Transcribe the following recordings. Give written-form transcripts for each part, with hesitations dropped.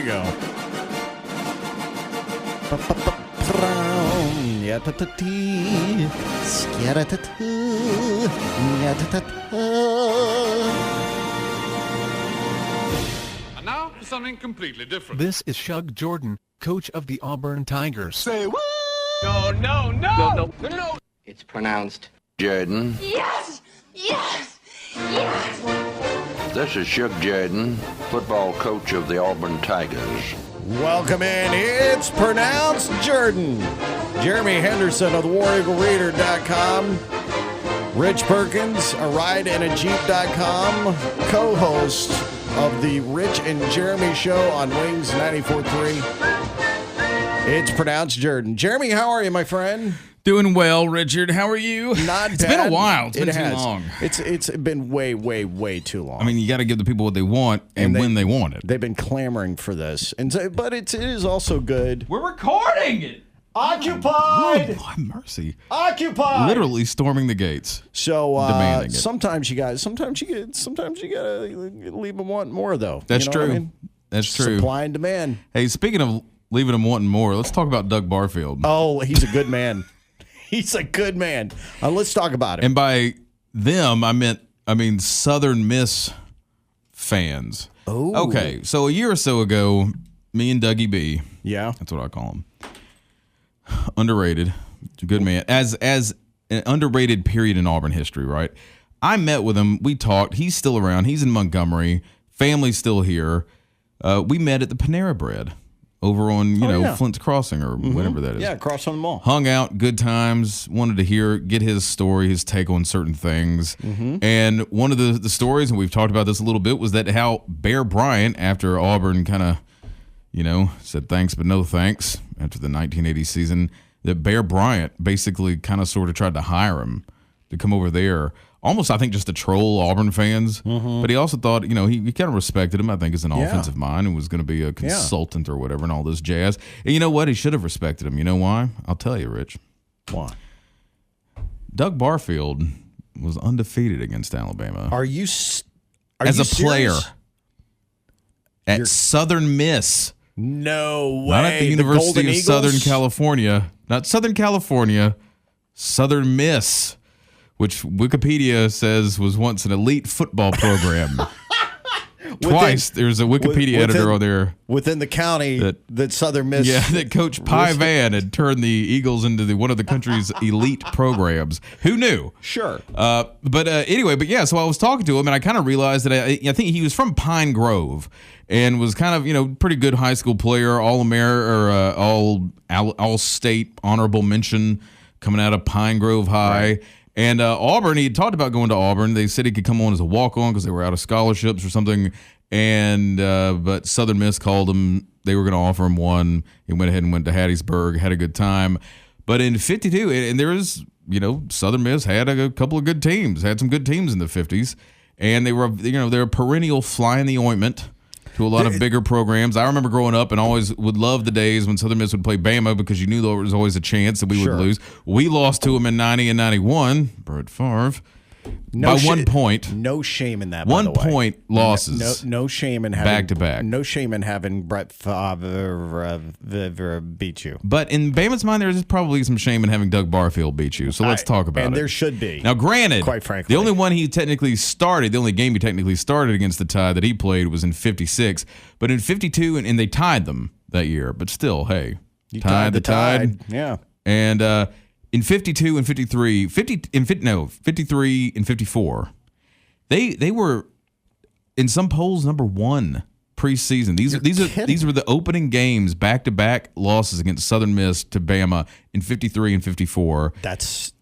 you go. And now for something completely different. This is Shug Jordan, coach of the Auburn Tigers. Say what? No. It's pronounced Jordan. Yes! Yes! Yes! This is Shug Jordan, football coach of the Auburn Tigers. Welcome in. It's pronounced Jordan. Jeremy Henderson of the WarEagleReader.com. Rich Perkins, a rideinajeep.com, co-host of the Rich and Jeremy Show on Wings 94.3. It's pronounced Jordan. Jeremy, how are you, my friend? Doing well, Richard. How are you? Not bad. It's been a while. It's been too long. It's been way too long. I mean, you got to give the people what they want and when they want it. They've been clamoring for this, and so, but it is also good. We're recording it. Occupied. Lord mercy. Occupied. Literally storming the gates. So demanding it. sometimes you gotta leave them wanting more though. That's You know true. what I mean? That's true. Supply and demand. Hey, speaking of leaving them wanting more, let's talk about Doug Barfield. Oh, he's a good man. He's a good man. Let's talk about him. And by them, I mean Southern Miss fans. Oh. Okay, so a year or so ago, me and Dougie B. Yeah. That's what I call him. Underrated, good man. As an underrated period in Auburn history, right? I met with him. We talked. He's still around. He's in Montgomery. Family's still here. We met at the Panera Bread over on Flint's Crossing or whatever that is. Yeah, across on the mall. Hung out, good times. Wanted to get his story, his take on certain things. And one of the stories, and we've talked about this a little bit, was that how Bear Bryant, after Auburn kind of said thanks but no thanks after the 1980 season, that Bear Bryant basically kind of sort of tried to hire him to come over there, almost I think just to troll Auburn fans. But he also thought, he kind of respected him, I think, as an offensive mind and was going to be a consultant or whatever and all this jazz. And you know what? He should have respected him. You know why? I'll tell you, Rich. Why? Doug Barfield was undefeated against Alabama. Are you as a serious? player at Southern Miss? No way. Not at the University of Southern California. Not Southern California. Southern Miss, which Wikipedia says was once an elite football program. Twice there's a Wikipedia editor on there. Within the county that Southern Miss. Yeah, that Coach Pie Van had turned the Eagles into one of the country's elite programs. Who knew? Sure. Anyway, so I was talking to him, and I kind of realized that I think he was from Pine Grove and was kind of, pretty good high school player, all state honorable mention coming out of Pine Grove High. Right. And Auburn, he had talked about going to Auburn. They said he could come on as a walk-on because they were out of scholarships or something. And but Southern Miss called him. They were going to offer him one. He went ahead and went to Hattiesburg, had a good time. But in 52, and there was, Southern Miss had a couple of good teams, had some good teams in the 50s. And they were, they're a perennial fly in the ointment to a lot of bigger programs. I remember growing up and always would love the days when Southern Miss would play Bama because you knew there was always a chance that we would lose. We lost to them in 90 and 91. Brett Favre. By 1 point. No shame in that, 1 point losses. No shame in having back-to-back. No shame in having Brett Favre beat you. But in Bama's mind, there's probably some shame in having Doug Barfield beat you. So let's talk about it. And there should be. Now, granted, quite frankly, the only game he technically started against the Tide that he played was in 56. But in 52, and they tied them that year. But still, hey, you tied the Tide. Yeah. And in 52 and 53, 53 and 54, they were in some polls number one preseason. These were the opening games, back-to-back losses against Southern Miss to Bama in 53 and 54.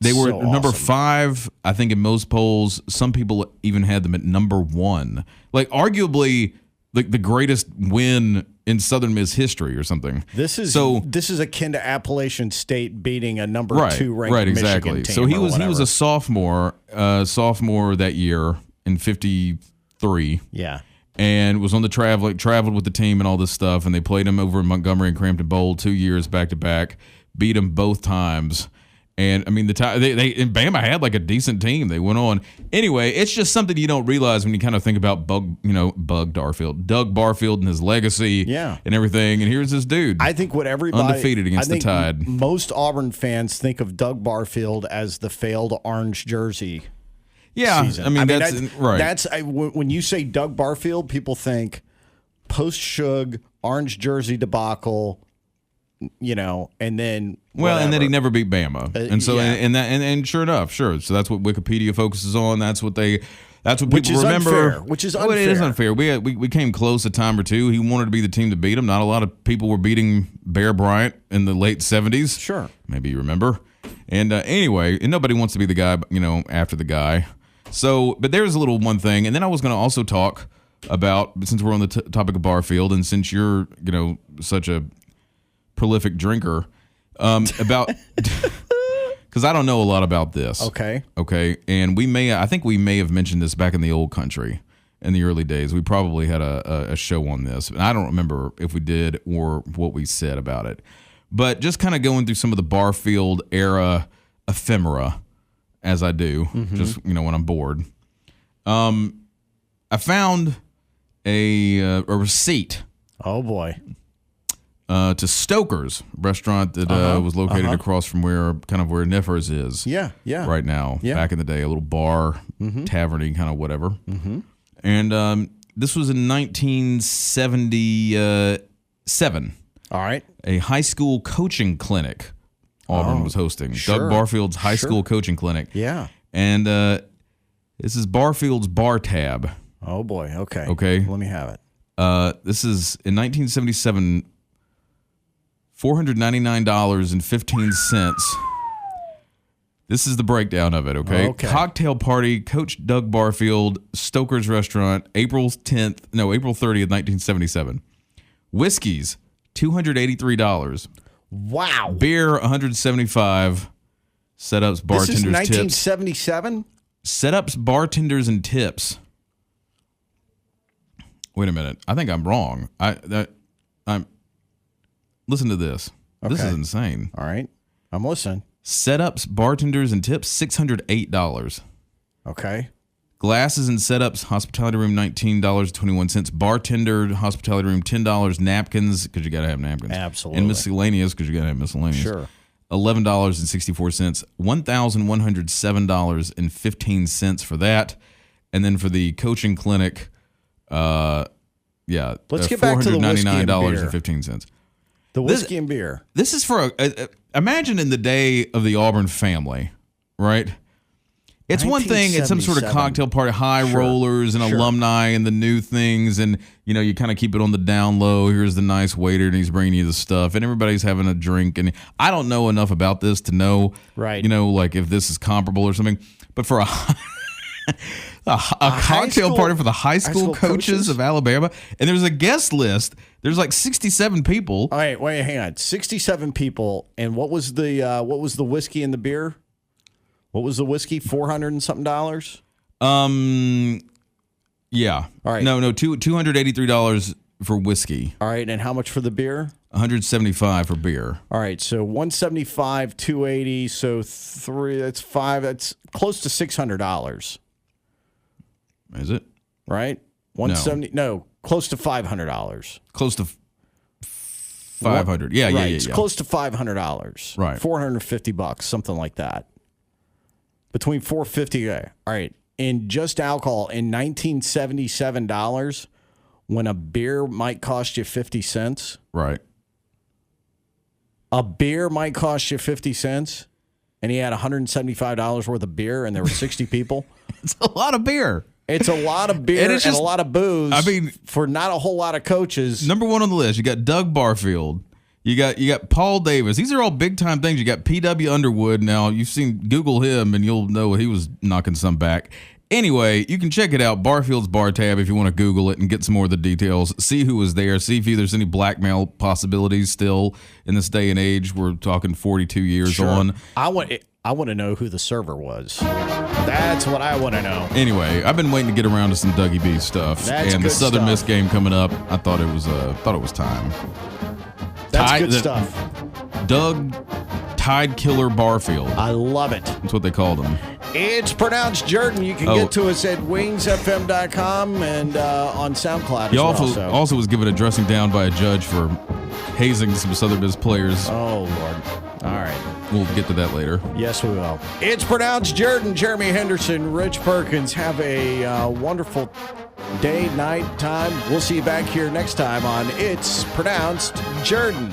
They were so number awesome. 5, I think, in most polls. Some people even had them at number 1. Like arguably the greatest win in Southern Miss history or something. This is akin to Appalachian State beating a number 2 ranked exactly. Michigan team. So he was a sophomore that year in 53. Yeah. And was on the traveled with the team and all this stuff, and they played him over in Montgomery and Crampton Bowl 2 years back to back, beat him both times. And I mean, they and Bama had like a decent team. They went on anyway. It's just something you don't realize when you kind of think about Doug Barfield and his legacy, and everything. And here's this dude. I think what everybody undefeated against the Tide. Most Auburn fans think of Doug Barfield as the failed orange jersey. Yeah, season. I mean that's right. That's when you say Doug Barfield, people think post Shug orange jersey debacle. And then and then he never beat Bama, and so and sure enough, so that's what Wikipedia focuses on. That's what people remember. Which is unfair. It is unfair. We came close a time or two. He wanted to be the team to beat him. Not a lot of people were beating Bear Bryant in the late 70s. Sure, maybe you remember. And anyway, and nobody wants to be the guy, after the guy. So, but there's a little one thing, and then I was going to also talk about, since we're on the topic of Barfield, and since you're such a prolific drinker, about because I don't know a lot about this. Okay, and I think we may have mentioned this back in the old country in the early days. We probably had a show on this, and I don't remember if we did or what we said about it. But just kind of going through some of the Barfield era ephemera, as I do, just when I'm bored. I found a receipt. Oh boy. To Stoker's restaurant that was located across from where Niffers is. Yeah. Right now. Yeah. Back in the day, a little bar, taverny kind of whatever. And this was in 1977. All right. A high school coaching clinic Auburn was hosting. Sure. Doug Barfield's high school coaching clinic. Yeah. And this is Barfield's bar tab. Oh boy. Okay. Let me have it. This is in 1977. $499.15. This is the breakdown of it, okay? Cocktail party, Coach Doug Barfield, Stoker's Restaurant, April 30th, 1977. Whiskeys, $283. Wow. Beer, $175. Setups, bartenders, this is tips. 1977? Setups, bartenders, and tips. Wait a minute. I think I'm wrong. Listen to this. Okay. This is insane. All right. I'm listening. Setups, bartenders, and tips, $608. Okay. Glasses and setups, hospitality room, $19.21. Bartender, hospitality room, $10. Napkins, because you got to have napkins. Absolutely. And miscellaneous, because you got to have miscellaneous. Sure. $11.64. $1,107.15 for that. And then for the coaching clinic, let's get back to the whiskey and beer. $499.15. The whiskey and beer. This is for imagine in the day of the Auburn family, right? It's one thing at some sort of cocktail party, high rollers and alumni and the new things, and you kind of keep it on the down low. Here's the nice waiter, and he's bringing you the stuff, and everybody's having a drink. And I don't know enough about this to know, right? Like if this is comparable or something. But for a cocktail party for the high school coaches of Alabama, and there's a guest list. There's like 67 people. All right, wait, hang on. 67 people, and what was the whiskey and the beer? What was the whiskey? $400 and something dollars? Yeah. All right. No, $283 for whiskey. All right, and how much for the beer? $175 for beer. All right, so $175, $280, so that's close to $600. Is it? Right? $170. No, close to $500. Close to $500. Yeah. It's close to $500. Right. $450, something like that. Between $450. All right. In just alcohol in $1977, when a beer might cost you 50 cents. Right. A beer might cost you 50 cents, and he had $175 worth of beer, and there were 60 people. It's a lot of beer. It's a lot of beer and a lot of booze. I mean, for not a whole lot of coaches. Number one on the list, you got Doug Barfield. You got Paul Davis. These are all big time things. You got P.W. Underwood. Now you've seen Google him, and you'll know he was knocking some back. Anyway, you can check it out, Barfield's Bar Tab, if you want to Google it and get some more of the details. See who was there. See if there's any blackmail possibilities still in this day and age. We're talking 42 years on. I want to know who the server was. That's what I want to know. Anyway, I've been waiting to get around to some Dougie B stuff. And the Southern Miss game coming up, I thought it was time. That's good stuff. Doug Tide Killer Barfield. I love it. That's what they called him. It's pronounced Jordan. You can get to us at wingsfm.com and on SoundCloud He as well. also was given a dressing down by a judge for hazing some Southern Miss players. Oh, Lord. All right. We'll get to that later. Yes, we will. It's pronounced Jordan. Jeremy Henderson, Rich Perkins. Have a wonderful day, night, time. We'll see you back here next time on It's Pronounced Jordan.